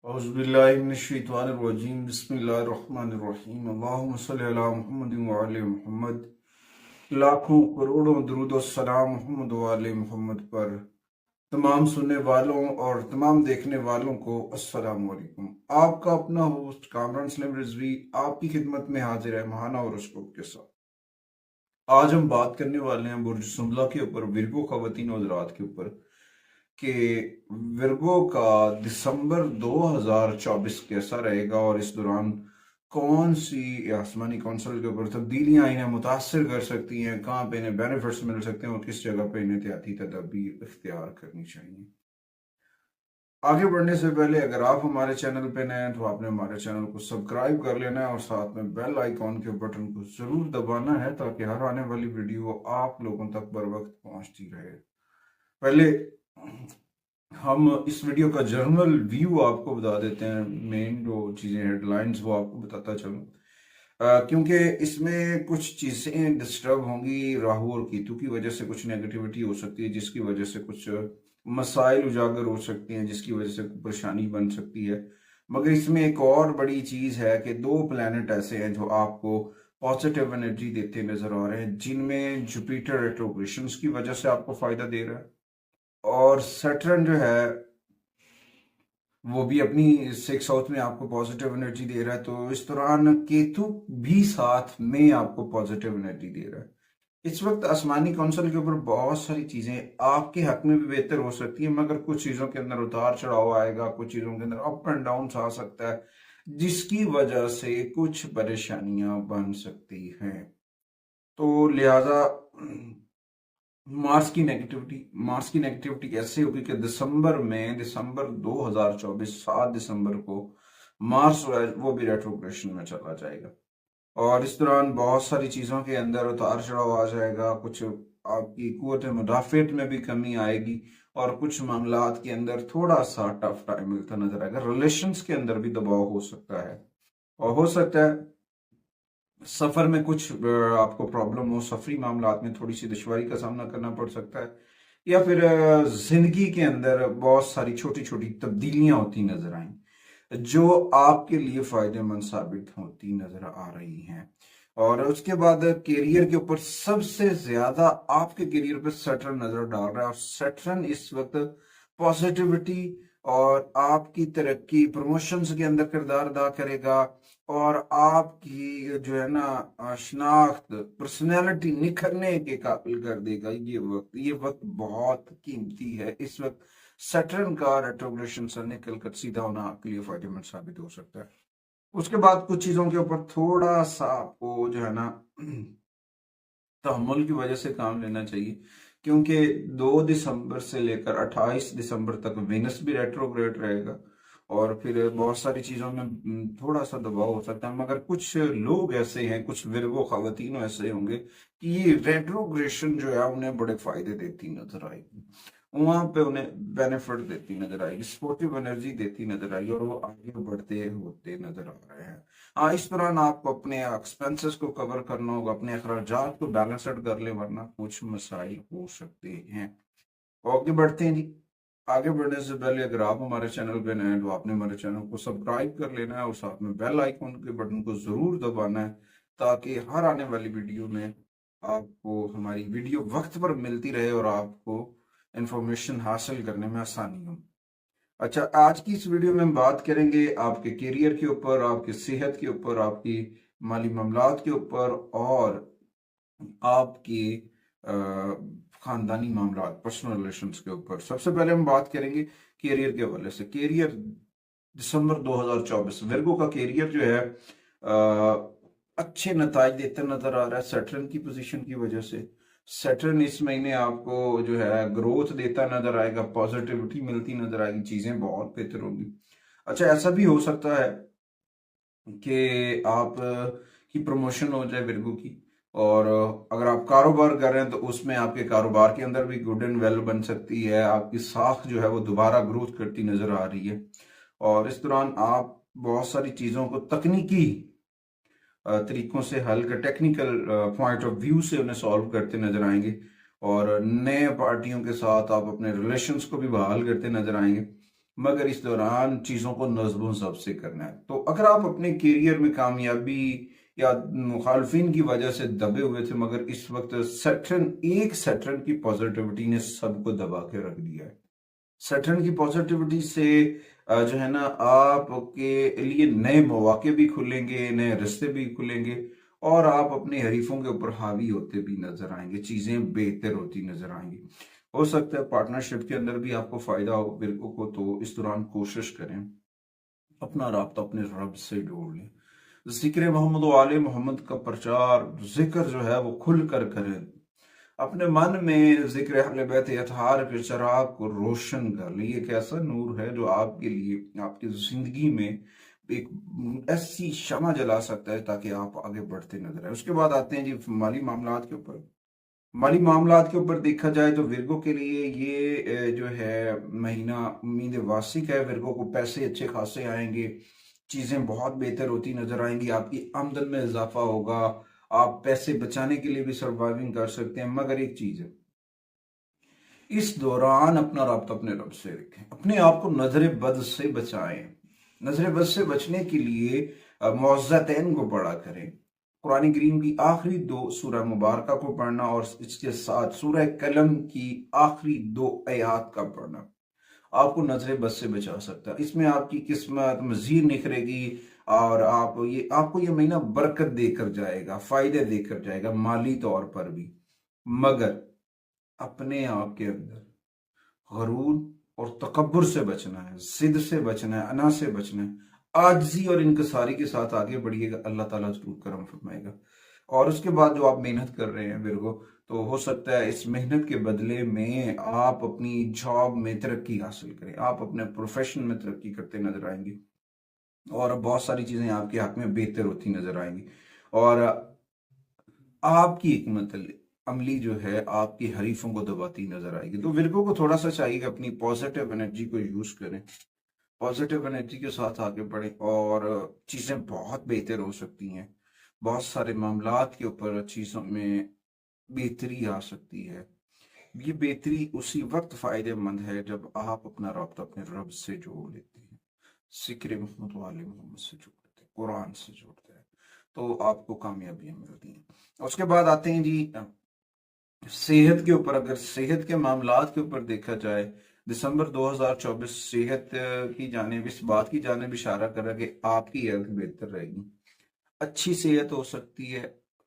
औज़ुबिल्लाहिमिनश्शैतानिर्रजीम बिस्मिल्लाहिर्रहमानिर्रहीम अल्लाहुम्मा सल्लि अला मुहम्मद व आले मुहम्मद। लाखों करोड़ों दुरूद और सलाम मोहम्मद व आले मोहम्मद पर। तमाम सुनने वालों और तमाम देखने वालों को अस्सलाम वालेकुम। आपका अपना होस्ट कामरान सलीम रिजवी आपकी खिदमत में हाजिर है महाना और उसलूब के साथ। आज हम बात करने वाले हैं बुर्ज सुमला के ऊपर, विरगो ख़वातीन और हज़रात के ऊपर कि विरगो का दिसंबर 2024 कैसा रहेगा और इस दौरान कौन सी आसमानी कौंसल के ऊपर तब्दीलियां इन्हें मुतासर कर सकती हैं, कहाँ पे इन्हें बेनिफिट्स मिल सकते हैं और किस जगह पे इन्हें एहतियाती तदाबीर इख्तियार करनी चाहिए। आगे बढ़ने से पहले अगर आप हमारे चैनल पे नए हैं तो आपने हमारे चैनल को सब्सक्राइब कर लेना है और साथ में बेल आइकॉन के बटन को जरूर दबाना है ताकि हर आने वाली वीडियो आप लोगों तक बर वक्त पहुंचती रहे। पहले हम इस वीडियो का जर्नल व्यू आपको बता देते हैं, मेन जो चीज़ें हेडलाइंस वो आपको बताता चलूँ, क्योंकि इसमें कुछ चीज़ें डिस्टर्ब होंगी। राहु और केतु की वजह से कुछ नेगेटिविटी हो सकती है, जिसकी वजह से कुछ मसाइल उजागर हो सकते हैं, जिसकी वजह से परेशानी बन सकती है। मगर इसमें एक और बड़ी चीज़ है कि दो प्लैनेट ऐसे हैं जो आपको पॉजिटिव एनर्जी देते नजर आ रहे हैं, जिनमें जुपिटर रेट्रोग्रेशन की वजह से आपको फायदा दे रहा है और सैटर्न जो है वो भी अपनी सिक्स हाउस में आपको पॉजिटिव एनर्जी दे रहा है। तो इस दौरान केतु भी साथ में आपको पॉजिटिव एनर्जी दे रहा है। इस वक्त आसमानी काउंसिल के ऊपर बहुत सारी चीजें आपके हक में भी बेहतर हो सकती है, मगर कुछ चीजों के अंदर उतार चढ़ाव आएगा, कुछ चीजों के अंदर अप एंड डाउन आ सकता है, जिसकी वजह से कुछ परेशानियां बन सकती हैं। तो लिहाजा मार्स की नेगेटिविटी कैसे होगी कि दिसंबर 2024 7 दिसंबर को मार्स वो भी रेट्रोग्रेशन में चला जाएगा और इस दौरान बहुत सारी चीजों के अंदर उतार चढ़ाव आ जाएगा। कुछ आपकी कुव्वत मुदाफियत में भी कमी आएगी और कुछ मामलात के अंदर थोड़ा सा टफ टाइम मिलता नजर आएगा। रिलेशंस के अंदर भी दबाव हो सकता है और हो सकता है सफर में कुछ आपको प्रॉब्लम हो, सफरी मामलात में थोड़ी सी दुश्वारी का सामना करना पड़ सकता है, या फिर जिंदगी के अंदर बहुत सारी छोटी छोटी तब्दीलियां होती नजर आएं जो आपके लिए फायदेमंद साबित होती नजर आ रही हैं। और उसके बाद करियर के ऊपर सबसे ज्यादा आपके करियर पे सैटर्न नजर डाल रहा है और सैटर्न इस वक्त पॉजिटिविटी और आपकी तरक्की प्रमोशंस के अंदर किरदार अदा करेगा और आपकी जो है ना शनाख्त पर्सनैलिटी निखरने के काबिल कर देगा। ये वक्त बहुत कीमती है। इस वक्त सैटर्न का रेट्रोग्रेशन से निकल कर सीधा होना आपके लिए फायदेमंद साबित हो सकता है। उसके बाद कुछ चीजों के ऊपर थोड़ा सा आपको जो है ना तहम्मुल की वजह से काम लेना चाहिए, क्योंकि 2 दिसंबर से लेकर 28 दिसंबर तक वेनस भी रेट्रोग्रेड रहेगा और फिर बहुत सारी चीजों में थोड़ा सा दबाव हो सकता है। मगर कुछ लोग ऐसे हैं, कुछ विरगो खवातीन ऐसे होंगे कि ये रेट्रोग्रेशन जो है उन्हें बड़े फायदे देती नजर आएगी, वहां पे उन्हें बेनिफिट देती नजर आएगी, सपोर्टिव एनर्जी देती नजर आएगी और वो आगे बढ़ते होते नजर आ रहे हैं। हाँ, इस दौरान आपको अपने एक्सपेंसेस को कवर करना होगा, अपने अखराजात को बैलेंस्ड कर ले, वरना कुछ मसाइल हो सकते हैं। आगे बढ़ते हैं जी। आगे बढ़ने से पहले अगर आप हमारे चैनल पे नए हैं तो आपने हमारे चैनल को सब्सक्राइब कर लेना है और साथ में बेल आइकॉन के बटन को जरूर दबाना है ताकि हर आने वाली वीडियो में आपको हमारी वीडियो वक्त पर मिलती रहे और आपको इंफॉर्मेशन हासिल करने में आसानी हो। अच्छा, आज की इस वीडियो में हम बात करेंगे आपके करियर के ऊपर, आपकी सेहत के ऊपर, आपकी माली मामलात के ऊपर और आपकी खानदानी मामलात, पर्सनल रिलेशंस के ऊपर। सबसे पहले हम बात करेंगे करियर के हवाले से। करियर दिसंबर 2024 विरगो का करियर जो है अच्छे नताज देता नजर आ रहा है सैटर्न की पोजीशन की वजह से। सैटर्न इस महीने आपको जो है ग्रोथ देता नजर आएगा, पॉजिटिविटी मिलती नजर आएगी, चीजें बहुत बेहतर होंगी। अच्छा, ऐसा भी हो सकता है कि आप की प्रमोशन हो जाए विरगो की, और अगर आप कारोबार कर रहे हैं तो उसमें आपके कारोबार के अंदर भी गुड एंड वेल बन सकती है। आपकी साख जो है वो दोबारा ग्रोथ करती नजर आ रही है और इस दौरान आप बहुत सारी चीजों को तकनीकी तरीकों से हल कर, टेक्निकल पॉइंट ऑफ व्यू से उन्हें सॉल्व करते नजर आएंगे और नए पार्टियों के साथ आप अपने रिलेशंस को भी बहाल करते नजर आएंगे। मगर इस दौरान चीज़ों को नज़्म ज़ब्त से करना है। तो अगर आप अपने करियर में कामयाबी या मुखालफिन की वजह से दबे हुए थे, मगर इस वक्त सैटर्न की पॉजिटिविटी ने सबको दबा के रख दिया है। सैटर्न की पॉजिटिविटी से जो है ना, आपके लिए नए मौके भी खुलेंगे, नए रास्ते भी खुलेंगे और आप अपने हरीफों के ऊपर हावी होते भी नजर आएंगे, चीजें बेहतर होती नजर आएंगी। हो सकता है पार्टनरशिप के अंदर भी आपको फायदा हो बिरको को, तो इस दौरान कोशिश करें अपना राब्ता अपने रब से जोड़ लें। जिक्र मोहम्मद वाले मोहम्मद का प्रचार जिक्र जो है वो खुल कर करें। अपने मन में जिक्र अहले बैत अतहार के चिराग को रोशन कर ले। एक ऐसा नूर है जो आपके लिए आपकी जिंदगी में एक ऐसी शमा जला सकता है ताकि आप आगे बढ़ते नजर आए। उसके बाद आते हैं जी माली मामलात के ऊपर। माली मामलात के ऊपर देखा जाए तो विर्गो के लिए ये जो है महीना उम्मीद वासिक है। विर्गो को पैसे अच्छे खासे आएंगे, चीजें बहुत बेहतर होती नजर आएंगी, आपकी आमदन में इजाफा होगा, आप पैसे बचाने के लिए भी सर्वाइविंग कर सकते हैं। मगर एक चीज है, इस दौरान अपना राब्ता अपने रब से रखें, अपने आप को नजर बद से बचाएं। नजर बद से बचने के लिए मुअज़्ज़तैन को पढ़ा करें, कुरान करीम की आखिरी 2 सूरह मुबारका को पढ़ना और इसके साथ सूरह कलम की आखिरी 2 आयात का पढ़ना आपको नजर बद से बचा सकता है। इसमें आपकी किस्मत मजीद निखरेगी और आपको ये महीना बरकत देकर जाएगा, फायदे देकर जाएगा माली तौर पर भी। मगर अपने आप के अंदर गरूर और तकब्बुर से बचना है, जिद से बचना है, अना से बचना है। आजिज़ी और इनकसारी के साथ आगे बढ़िएगा, अल्लाह ताला जरूर करम फरमाएगा। और उसके बाद जो आप मेहनत कर रहे हैं विरगो, तो हो सकता है इस मेहनत के बदले में आप अपनी जॉब में तरक्की हासिल करें, आप अपने प्रोफेशन में तरक्की करते नजर आएंगे और बहुत सारी चीजें आपके हक में बेहतर होती नजर आएंगी। और आपकी हिकमत अमली जो है आपकी हरीफों को दबाती नजर आएगी। तो विरगो को थोड़ा सा चाहिए कि अपनी पॉजिटिव एनर्जी को यूज करें, पॉजिटिव एनर्जी के साथ आगे बढ़े और चीजें बहुत बेहतर हो सकती हैं। बहुत सारे मामलात के ऊपर चीजों में बेहतरी आ सकती है। ये बेहतरी उसी वक्त फायदेमंद है जब आप अपना राब्ता अपने रब से जोड़ लेते हैं, जिक्र मोहम्मद वाले मोहम्मद से जोड़ते हैं, कुरान से जोड़ते हैं, तो आपको कामयाबियां मिलती हैं। उसके बाद आते हैं जी सेहत के ऊपर। अगर सेहत के मामलात के ऊपर देखा जाए, दिसंबर 2024 सेहत की जानिब इस बात की जानिब इशारा कर रहा है कि आपकी हेल्थ बेहतर रहेगी, अच्छी सेहत हो सकती है,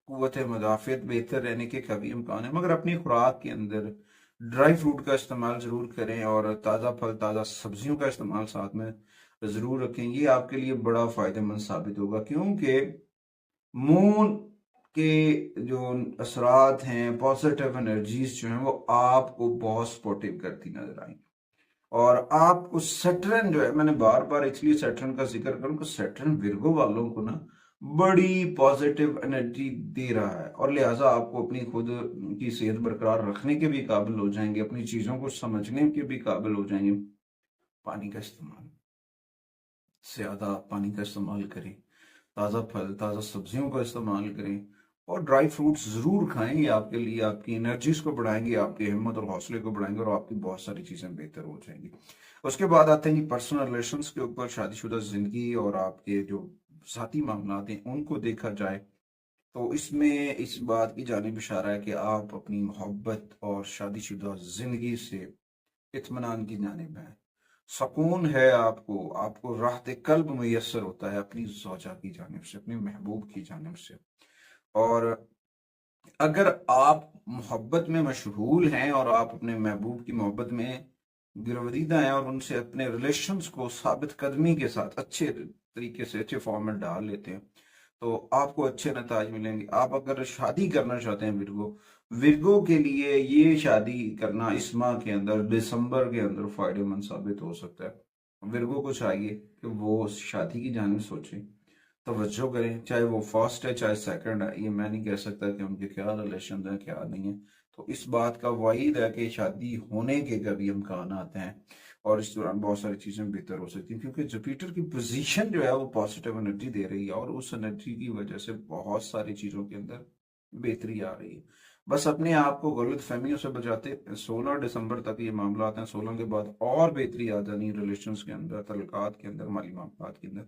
कुव्वत मुदाफ़ियत बेहतर रहने के काफ़ी इम्कान है। मगर अपनी खुराक के अंदर ड्राई फ्रूट का इस्तेमाल ज़रूर करें और ताज़ा फल ताज़ा सब्जियों का इस्तेमाल साथ में ज़रूर रखें। ये आपके लिए बड़ा फ़ायदेमंद साबित होगा, क्योंकि मून के जो असरात हैं, पॉजिटिव एनर्जीज जो हैं, वो आपको बहुत सपोर्टिव करती नजर आएंगी। और आपको सैटर्न जो है, मैंने बार बार इसलिए सैटर्न का जिक्र करूं कि सैटर्न विर्गो वालों को ना बड़ी पॉजिटिव एनर्जी दे रहा है और लिहाजा आपको अपनी खुद की सेहत बरकरार रखने के भी काबिल हो जाएंगे, अपनी चीजों को समझने के भी काबिल हो जाएंगे। पानी का इस्तेमाल, ज्यादा पानी का इस्तेमाल करें, ताज़ा फल ताज़ा सब्जियों का इस्तेमाल करें और ड्राई फ्रूट्स ज़रूर खाएं। ये आपके लिए आपकी एनर्जीज को बढ़ाएंगे, आपकी हिम्मत और हौसले को बढ़ाएंगे और आपकी बहुत सारी चीज़ें बेहतर हो जाएंगी। उसके बाद आते हैं जी पर्सनल रिलेशंस के ऊपर। शादीशुदा ज़िंदगी और आपके जो साथी मामलात हैं उनको देखा जाए तो इसमें इस बात की जानिब इशारा है कि आप अपनी मोहब्बत और शादीशुदा ज़िंदगी से इत्मीनान की जानिब है, सुकून है, आपको आपको राहत कल्ब मुयस्सर होता है अपनी ज़ौजा की जानिब से, अपनी महबूब की जानिब से। और अगर आप मोहब्बत में मशगूल हैं और आप अपने महबूब की मोहब्बत में गिरवरीदा हैं और उनसे अपने रिलेशंस को साबित कदमी के साथ अच्छे तरीके से अच्छे फॉर्म में डाल लेते हैं, तो आपको अच्छे नताज मिलेंगे। आप अगर शादी करना चाहते हैं विरगो, विरगो के लिए ये शादी करना इस माह के अंदर दिसंबर के अंदर फायदेमंद साबित हो सकता है। विरगो को चाहिए कि वो शादी की जानिब सोचें, तवज्जो करें, चाहे वो फर्स्ट है चाहे सेकंड है। ये मैं नहीं कह सकता कि उनके क्या रिलेशन है क्या नहीं है। तो इस बात का वाइद है कि शादी होने के कभी इम्कान आते हैं और इस दौरान बहुत सारी चीजें बेहतर हो सकती हैं, क्योंकि जुपिटर की पोजीशन जो है वो पॉजिटिव एनर्जी दे रही है और उस एनर्जी की वजह से बहुत सारी चीजों के अंदर बेहतरी आ रही है। बस अपने आप को गलत फहमियों से बचाते। 16 दिसंबर तक ये मामला आते हैं, 16 के बाद और बेहतरी आ जानी रिलेशंस के अंदर, तल्लुकात के अंदर, माली मामलात के अंदर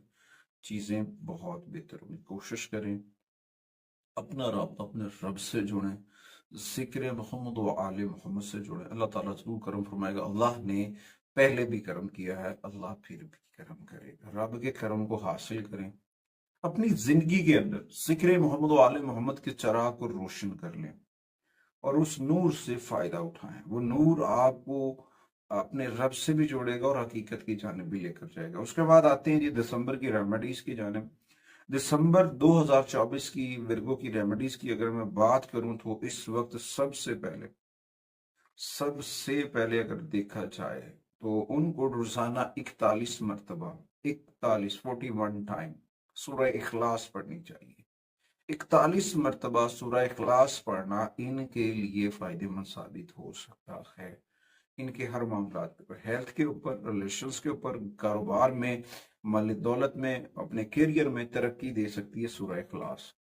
चीज़ें बहुत बेहतर होंगी। कोशिश करें अपना रब अपने रब से जुड़ें, जिक्र मोहम्मद व आले मोहम्मद से जुड़ें। अल्लाह ताला जरूर करम फरमाएगा। अल्लाह ने पहले भी करम किया है, अल्लाह फिर भी करम करेगा। रब के करम को हासिल करें, अपनी जिंदगी के अंदर जिक्र मोहम्मद व आले मोहम्मद के चराग को रोशन कर लें और उस नूर से फायदा उठाएं। वो नूर आपको अपने रब से भी जोड़ेगा और हकीकत की जानिब भी लेकर जाएगा। उसके बाद आते हैं जी दिसंबर की रेमेडीज की जानिब। दिसंबर 2024 की विर्गो की रेमेडीज की अगर मैं बात करूं तो इस वक्त सबसे पहले अगर देखा जाए तो उनको रोजाना 41 मरतबा, 41 टाइम सूरह इखलास पढ़नी चाहिए। 41 मरतबा सूरह इखलास पढ़ना इनके लिए फायदेमंद साबित हो सकता है। इनके हर मामला के ऊपर, हेल्थ के ऊपर, रिलेशंस के ऊपर, कारोबार में, माली दौलत में, अपने करियर में तरक्की दे सकती है सूरह इखलास।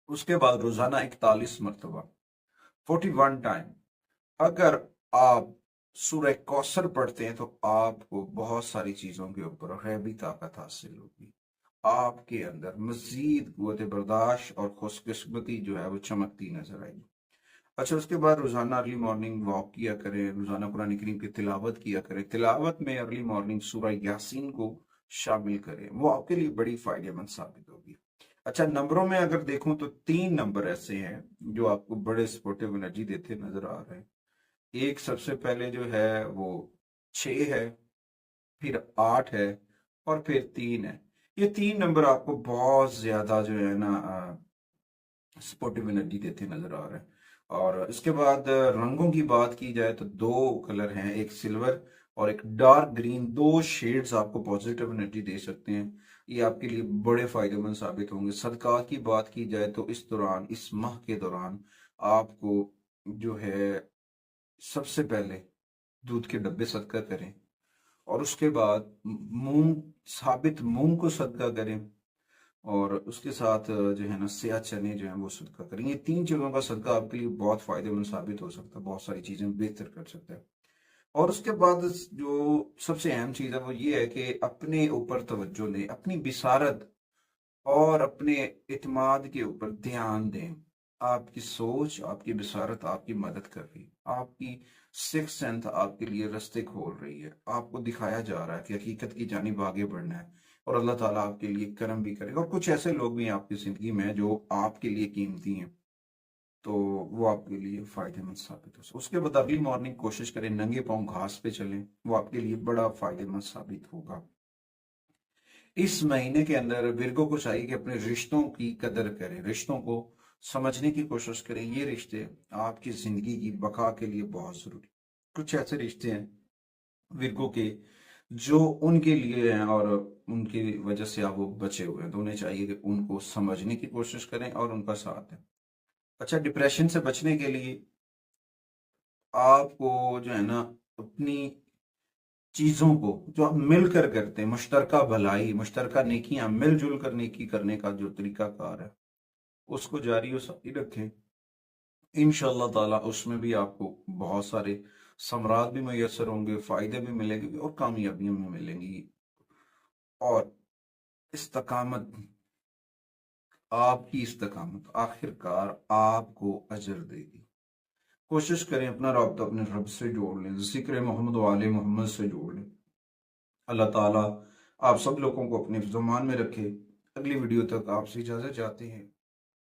उसके बाद रोजाना 41 मरतबा 41 टाइम अगर आप सूरह कौसर पढ़ते हैं तो आपको बहुत सारी चीजों के ऊपर गैबी ताकत हासिल होगी। आपके अंदर मजीद कुव्वत बर्दाश्त और खुशकिस्मती जो है वो चमकती नजर आएगी। अच्छा, उसके बाद रोजाना अर्ली मॉर्निंग वॉक किया करें, रोजाना कुरान करीम की तिलावत किया करें। तिलावत में अर्ली मॉर्निंग सूरह यासीन को शामिल करें, वो आपके लिए बड़ी फायदेमंद साबित होगी। अच्छा, नंबरों में अगर देखूं तो 3 नंबर ऐसे हैं जो आपको बड़े सपोर्टिव एनर्जी देते नजर आ रहे हैं। एक सबसे पहले जो है वो 6 है, फिर 8 है और फिर 3 है। ये 3 नंबर आपको बहुत ज्यादा जो है ना सपोर्टिव एनर्जी देते नजर आ रहे हैं। और इसके बाद रंगों की बात की जाए तो 2 कलर हैं, एक सिल्वर और एक डार्क ग्रीन। 2 शेड्स आपको पॉजिटिव एनर्जी दे सकते हैं, ये आपके लिए बड़े फायदेमंद साबित होंगे। सदकात की बात की जाए तो इस दौरान, इस माह के दौरान आपको जो है सबसे पहले दूध के डब्बे सदका करें और उसके बाद मूंग, साबित मूंग को सदका करें और उसके साथ जो है ना सिया चने जो है वो सदका करें। ये 3 चीजों का सदका आपके लिए बहुत फायदेमंद साबित हो सकता है, बहुत सारी चीजें बेहतर कर सकता है। और उसके बाद जो सबसे अहम चीज है वो ये है कि अपने ऊपर तवज्जो दें, अपनी बिसारत और अपने इत्मीनान के ऊपर ध्यान दें। आपकी सोच, आपकी बिसारत आपकी मदद कर रही है, आपकी सिक्स सेंथ आपके लिए रास्ते खोल रही है। आपको दिखाया जा रहा है कि हकीकत की जानिब आगे बढ़ना है और अल्लाह ताला आपके लिए करम भी करेगा। और कुछ ऐसे लोग भी हैं आपकी जिंदगी में जो आपके लिए कीमती हैं, तो वो आपके लिए फायदेमंद साबित हो सकता है। उसके बाद अर्ली मॉर्निंग कोशिश करें नंगे पांव घास पे चलें, वो आपके लिए बड़ा फायदेमंद साबित होगा। इस महीने के अंदर विर्गो को चाहिए कि अपने रिश्तों की कदर करें, रिश्तों को समझने की कोशिश करें। ये रिश्ते आपकी जिंदगी की बका के लिए बहुत जरूरी। कुछ ऐसे रिश्ते हैं विर्गो के जो उनके लिए हैं और उनकी वजह से आप वो बचे हुए हैं, तो उन्हें चाहिए कि उनको समझने की कोशिश करें और उनका साथ दें। अच्छा, डिप्रेशन से बचने के लिए आपको जो है ना अपनी चीजों को जो आप मिलकर करते हैं, मुश्तरका भलाई, मुश्तरका नेकियां, मिलजुल कर नेकी करने का जो तरीकाकार है उसको जारी और सारी रखें। इंशाअल्लाह ताला उसमें भी आपको बहुत सारे समरात भी मैसर होंगे, फायदे भी मिलेंगे और कामयाबियां भी मिलेंगी और इस्तकामत, आपकी इस्तकामत आखिरकार आपको अजर देगी। कोशिश करें अपना राब्ता अपने रब से जोड़ लें, जिक्र मोहम्मद वाले मोहम्मद से जोड़ लें। अल्लाह ताला आप सब लोगों को अपने ज़ुबान में रखे। अगली वीडियो तक आपसे इजाज़त चाहते हैं।